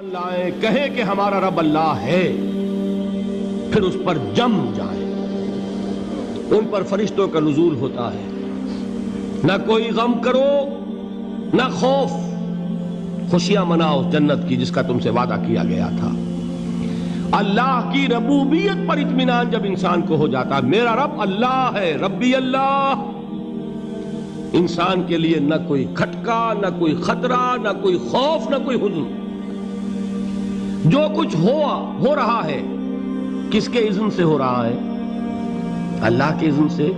لائیں کہیں کہ ہمارا رب اللہ ہے، پھر اس پر جم جائیں۔ ان پر فرشتوں کا نزول ہوتا ہے، نہ کوئی غم کرو نہ خوف، خوشیاں مناؤ جنت کی جس کا تم سے وعدہ کیا گیا تھا۔ اللہ کی ربوبیت پر اطمینان جب انسان کو ہو جاتا، میرا رب اللہ ہے، ربی اللہ، انسان کے لیے نہ کوئی کھٹکا، نہ کوئی خطرہ، نہ کوئی خوف، نہ کوئی حزن۔ جو کچھ ہو رہا ہے کس کے اذن سے ہو رہا ہے؟ اللہ کے اذن سے۔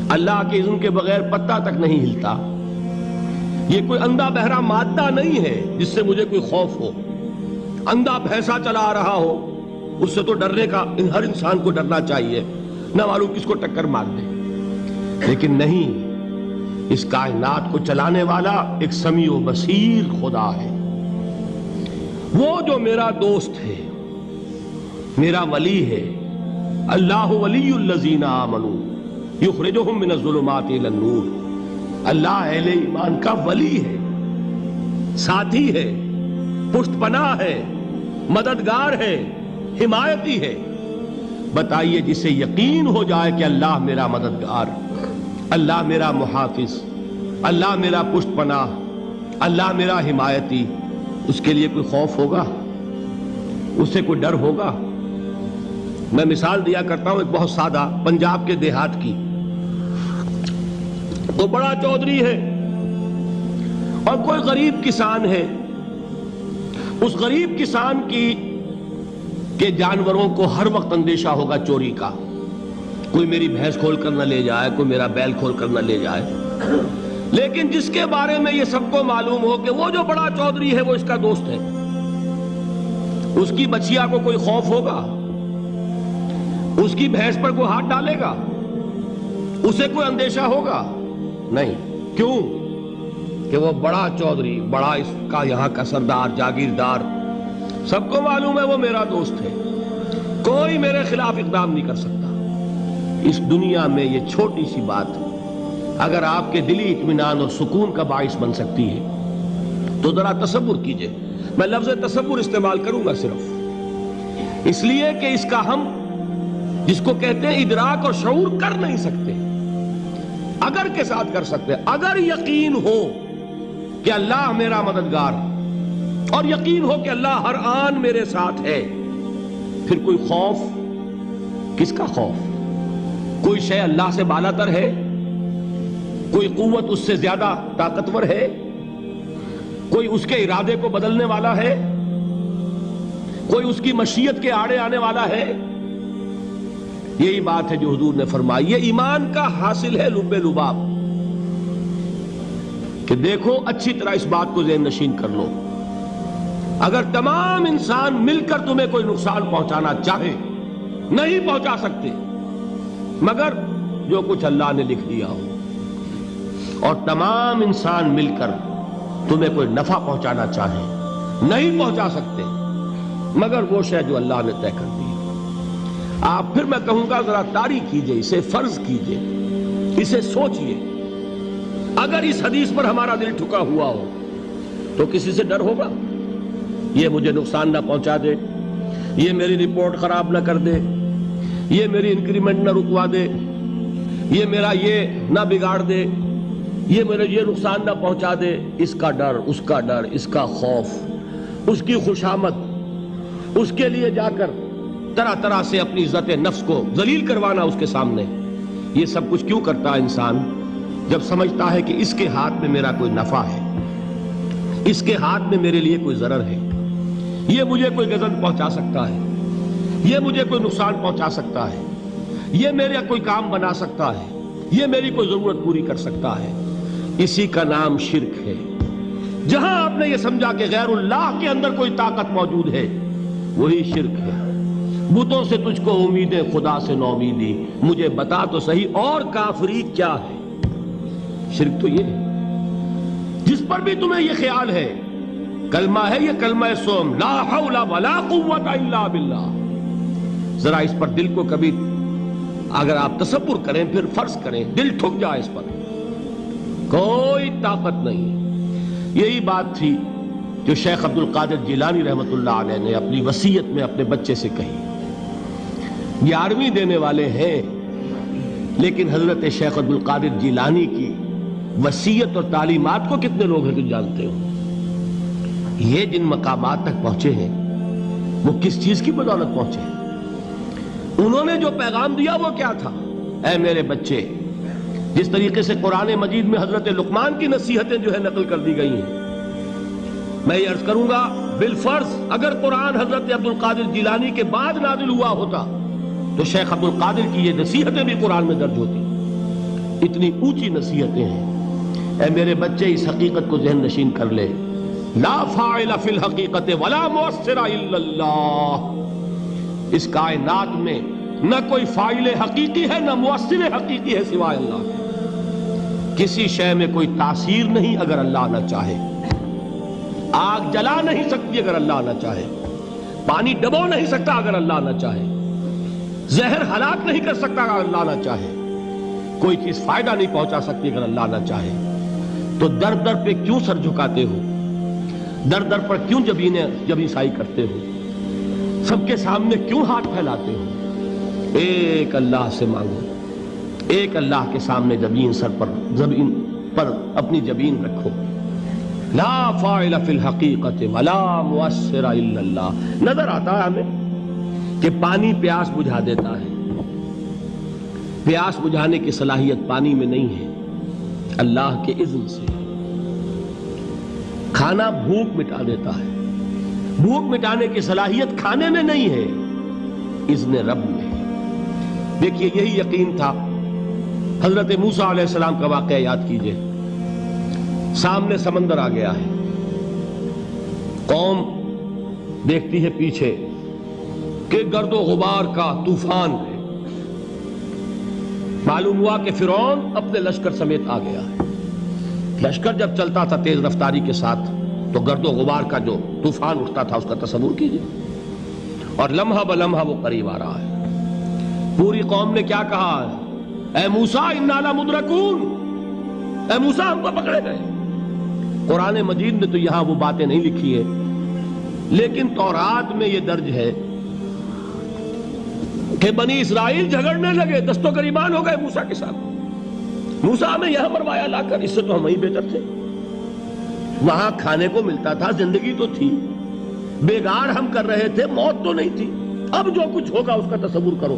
اللہ کے اذن کے بغیر پتا تک نہیں ہلتا۔ یہ کوئی اندھا بہرا مادہ نہیں ہے جس سے مجھے کوئی خوف ہو۔ اندھا بھینسا چلا آ رہا ہو اس سے تو ڈرنے کا ہر انسان کو ڈرنا چاہیے، نہ معلوم کس کو ٹکر مار دے۔ لیکن نہیں، اس کائنات کو چلانے والا ایک سمیع و بصیر خدا ہے۔ وہ جو میرا دوست ہے، میرا ولی ہے۔ اللہ ولی الذین آمنوا یخرجہم من الظلمات الی النور۔ اللہ اہل ایمان کا ولی ہے، ساتھی ہے، پشت پناہ ہے، مددگار ہے، حمایتی ہے۔ بتائیے جسے یقین ہو جائے کہ اللہ میرا مددگار، اللہ میرا محافظ، اللہ میرا پشت پناہ، اللہ میرا حمایتی، اس کے لیے کوئی خوف ہوگا؟ اس سے کوئی ڈر ہوگا؟ میں مثال دیا کرتا ہوں ایک بہت سادہ پنجاب کے دیہات کی۔ وہ بڑا چودھری ہے اور کوئی غریب کسان ہے۔ اس غریب کسان کے جانوروں کو ہر وقت اندیشہ ہوگا چوری کا، کوئی میری بھینس کھول کر نہ لے جائے، کوئی میرا بیل کھول کر نہ لے جائے۔ لیکن جس کے بارے میں یہ سب کو معلوم ہو کہ وہ جو بڑا چودھری ہے وہ اس کا دوست ہے، اس کی بچیا کو کوئی خوف ہوگا؟ اس کی بھینس پر کوئی ہاتھ ڈالے گا؟ اسے کوئی اندیشہ ہوگا؟ نہیں۔ کیوں؟ کہ وہ بڑا چودھری، بڑا اس کا یہاں کا سردار، جاگیردار، سب کو معلوم ہے وہ میرا دوست ہے، کوئی میرے خلاف اقدام نہیں کر سکتا۔ اس دنیا میں یہ چھوٹی سی بات اگر آپ کے دلی اطمینان اور سکون کا باعث بن سکتی ہے تو ذرا تصور کیجئے۔ میں لفظ تصور استعمال کروں گا صرف اس لیے کہ اس کا ہم جس کو کہتے ہیں ادراک اور شعور کر نہیں سکتے، اگر کے ساتھ کر سکتے۔ اگر یقین ہو کہ اللہ میرا مددگار اور یقین ہو کہ اللہ ہر آن میرے ساتھ ہے، پھر کوئی خوف؟ کس کا خوف؟ کوئی شے اللہ سے بالا تر ہے؟ کوئی قوت اس سے زیادہ طاقتور ہے؟ کوئی اس کے ارادے کو بدلنے والا ہے؟ کوئی اس کی مشیت کے آڑے آنے والا ہے؟ یہی بات ہے جو حضور نے فرمائی۔ یہ ایمان کا حاصل ہے لب لباب، کہ دیکھو اچھی طرح اس بات کو ذہن نشین کر لو، اگر تمام انسان مل کر تمہیں کوئی نقصان پہنچانا چاہے نہیں پہنچا سکتے، مگر جو کچھ اللہ نے لکھ دیا ہو، اور تمام انسان مل کر تمہیں کوئی نفع پہنچانا چاہے نہیں پہنچا سکتے، مگر وہ شے جو اللہ نے طے کر دی۔ آپ پھر میں کہوں گا ذرا طاری کیجئے، اسے فرض کیجئے، اسے سوچئے۔ اگر اس حدیث پر ہمارا دل ٹھکا ہوا ہو تو کسی سے ڈر ہوگا؟ یہ مجھے نقصان نہ پہنچا دے، یہ میری رپورٹ خراب نہ کر دے، یہ میری انکریمنٹ نہ رکوا دے، یہ میرا یہ نہ بگاڑ دے، یہ میرے یہ نقصان نہ پہنچا دے۔ اس کا ڈر، اس کا ڈر، اس کا خوف، اس کی خوشامد، اس کے لیے جا کر طرح طرح سے اپنی عزت نفس کو ذلیل کروانا اس کے سامنے، یہ سب کچھ کیوں کرتا ہے انسان؟ جب سمجھتا ہے کہ اس کے ہاتھ میں میرا کوئی نفع ہے، اس کے ہاتھ میں میرے لیے کوئی ضرر ہے، یہ مجھے کوئی غضب پہنچا سکتا ہے، یہ مجھے کوئی نقصان پہنچا سکتا ہے، یہ میرا کوئی کام بنا سکتا ہے، یہ میری کوئی ضرورت پوری کر سکتا ہے، اسی کا نام شرک ہے۔ جہاں آپ نے یہ سمجھا کہ غیر اللہ کے اندر کوئی طاقت موجود ہے، وہی شرک ہے۔ بتوں سے تجھ کو امیدیں، خدا سے نومیدی، مجھے بتا تو صحیح اور کافری کیا ہے؟ شرک تو یہ ہے۔ جس پر بھی تمہیں یہ خیال ہے، کلمہ ہے یہ کلمہ سوم، لا حول ولا قوت الا باللہ، ذرا اس پر دل کو کبھی اگر آپ تصور کریں، پھر فرض کریں، دل ٹھک جائے اس پر، کوئی طاقت نہیں۔ یہی بات تھی جو شیخ عبد القادر جیلانی رحمۃ اللہ علیہ نے اپنی وصیت میں اپنے بچے سے کہی. 11ویں دینے والے ہیں، لیکن حضرت شیخ عبد القادر جیلانی کی وصیت اور تعلیمات کو کتنے لوگ ہیں جو جانتے ہو؟ یہ جن مقامات تک پہنچے ہیں وہ کس چیز کی بدولت پہنچے ہیں؟ انہوں نے جو پیغام دیا وہ کیا تھا؟ اے میرے بچے، جس طریقے سے قرآن مجید میں حضرت لقمان کی نصیحتیں جو ہے نقل کر دی گئی ہیں، میں یہ عرض کروں گا بالفرض اگر قرآن حضرت عبد القادر جیلانی کے بعد نازل ہوا ہوتا تو شیخ عبد القادر کی یہ نصیحتیں بھی قرآن میں درج ہوتی. اتنی اونچی نصیحتیں ہیں. اے میرے بچے، اس حقیقت کو ذہن نشین کر لے، لا فاعل فی الحقیقت ولا مؤثر الا اللہ. اس کائنات میں نہ کوئی فاعل حقیقی ہے نہ مؤثر حقیقی ہے سوائے اللہ کے. کسی شے میں کوئی تاثیر نہیں اگر اللہ نہ چاہے. آگ جلا نہیں سکتی اگر اللہ نہ چاہے. پانی ڈبو نہیں سکتا اگر اللہ نہ چاہے. زہر ہلاک نہیں کر سکتا اگر اللہ نہ چاہے. کوئی چیز فائدہ نہیں پہنچا سکتی اگر اللہ نہ چاہے. تو در در پہ کیوں سر جھکاتے ہو؟ در در پر کیوں جبیں سائی کرتے ہو؟ سب کے سامنے کیوں ہاتھ پھیلاتے ہو؟ ایک اللہ سے مانگو. ایک اللہ کے سامنے زمین پر اپنی جبین رکھو. لا فاعل فی الحقیقت ولا مؤثر الا اللہ. نظر آتا ہے ہمیں کہ پانی پیاس بجھا دیتا ہے. پیاس بجھانے کی صلاحیت پانی میں نہیں ہے، اللہ کے اذن سے. کھانا بھوک مٹا دیتا ہے. بھوک مٹانے کی صلاحیت کھانے میں نہیں ہے، اذن رب میں. دیکھیے یہی یقین تھا. حضرت موسیٰ علیہ السلام کا واقعہ یاد کیجئے. سامنے سمندر آ گیا ہے. قوم دیکھتی ہے پیچھے کہ گرد و غبار کا طوفان ہے. معلوم ہوا کہ فرعون اپنے لشکر سمیت آ گیا ہے. لشکر جب چلتا تھا تیز رفتاری کے ساتھ تو گرد و غبار کا جو طوفان اٹھتا تھا اس کا تصور کیجئے. اور لمحہ بلمحہ وہ قریب آ رہا ہے. پوری قوم نے کیا کہا ہے؟ اے موسیٰ انا لمدرکون. اے موسیٰ ہم کو پکڑے گئے. قرآن مجید نے تو یہاں وہ باتیں نہیں لکھی ہے، لیکن تورات میں یہ درج ہے کہ بنی اسرائیل جھگڑنے لگے، دست و گریبان ہو گئے موسیٰ کے ساتھ. موسیٰ ہمیں یہاں مروایا لا کر، اس سے تو ہم ہی بہتر تھے. وہاں کھانے کو ملتا تھا، زندگی تو تھی، بیگار ہم کر رہے تھے، موت تو نہیں تھی. اب جو کچھ ہوگا اس کا تصور کرو،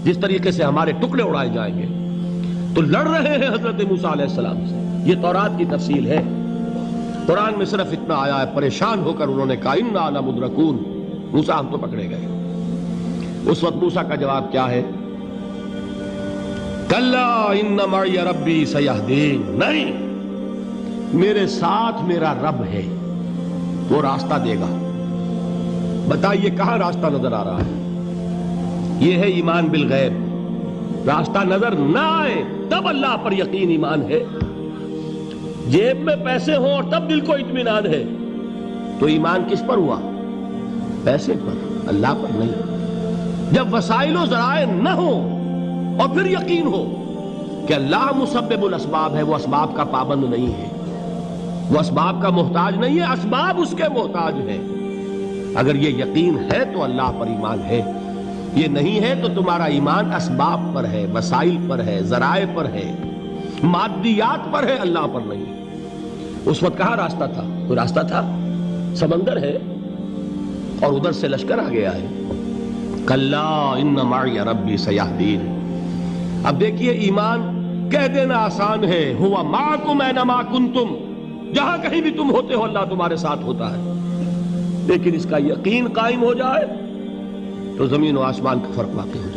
جس طریقے سے ہمارے ٹکڑے اڑائے جائیں گے. تو لڑ رہے ہیں حضرت موسیٰ علیہ السلام سے. یہ تورات کی تفصیل ہے. قرآن میں صرف اتنا آیا ہے، پریشان ہو کر انہوں نے کہا انا لمدرکون. موسیٰ ہم تو پکڑے گئے. اس وقت موسیٰ کا جواب کیا ہے؟ کلا ان معی ربی سیہدین. نہیں، میرے ساتھ میرا رب ہے، وہ راستہ دے گا. بتائیے کہاں راستہ نظر آ رہا ہے؟ یہ ہے ایمان بالغیب. راستہ نظر نہ آئے تب اللہ پر یقین ایمان ہے. جیب میں پیسے ہوں اور تب دل کو اطمینان ہے تو ایمان کس پر ہوا؟ پیسے پر، اللہ پر نہیں. جب وسائل و ذرائع نہ ہوں اور پھر یقین ہو کہ اللہ مسبب الاسباب ہے، وہ اسباب کا پابند نہیں ہے، وہ اسباب کا محتاج نہیں ہے، اسباب اس کے محتاج ہیں. اگر یہ یقین ہے تو اللہ پر ایمان ہے. یہ نہیں ہے تو تمہارا ایمان اسباب پر ہے، وسائل پر ہے، ذرائع پر ہے، مادیات پر ہے، اللہ پر نہیں. اس وقت کہاں راستہ تھا؟ کوئی راستہ تھا؟ سمندر ہے اور ادھر سے لشکر آ گیا ہے. کلا ان معی ربی سیہدین. اب دیکھیے ایمان کہہ دینا آسان ہے، ہوا معکم اینما کنتم. جہاں کہیں بھی تم ہوتے ہو اللہ تمہارے ساتھ ہوتا ہے. لیکن اس کا یقین قائم ہو جائے تو زمین و آسمان کا فرق واقع ہو